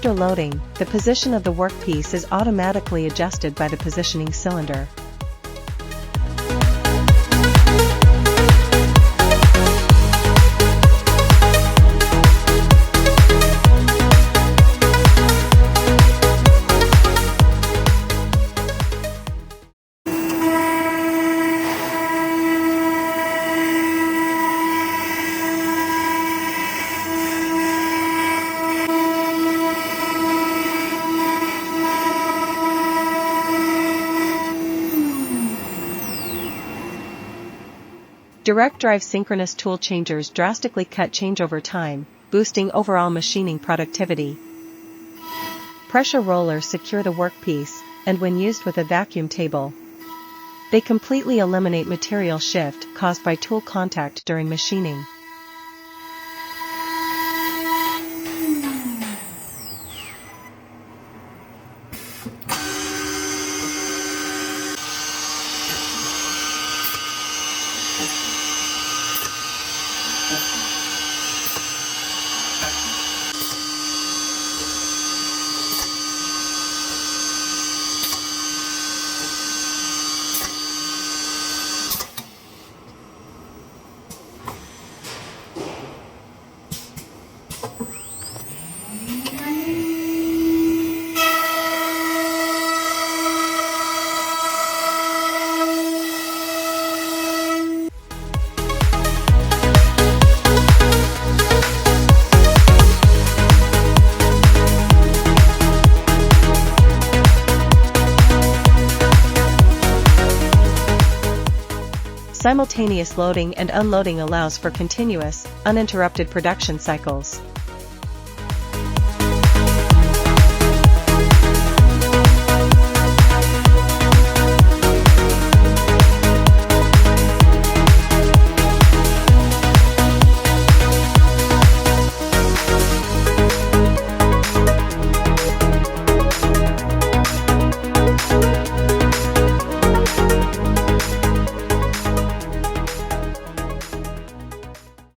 After loading, the position of the workpiece is automatically adjusted by the positioning cylinder. Direct drive synchronous tool changers drastically cut changeover time, boosting overall machining productivity. Pressure rollers secure the workpiece, and when used with a vacuum table, they completely eliminate material shift caused by tool contact during machining. Simultaneous loading and unloading allows for continuous, uninterrupted production cycles.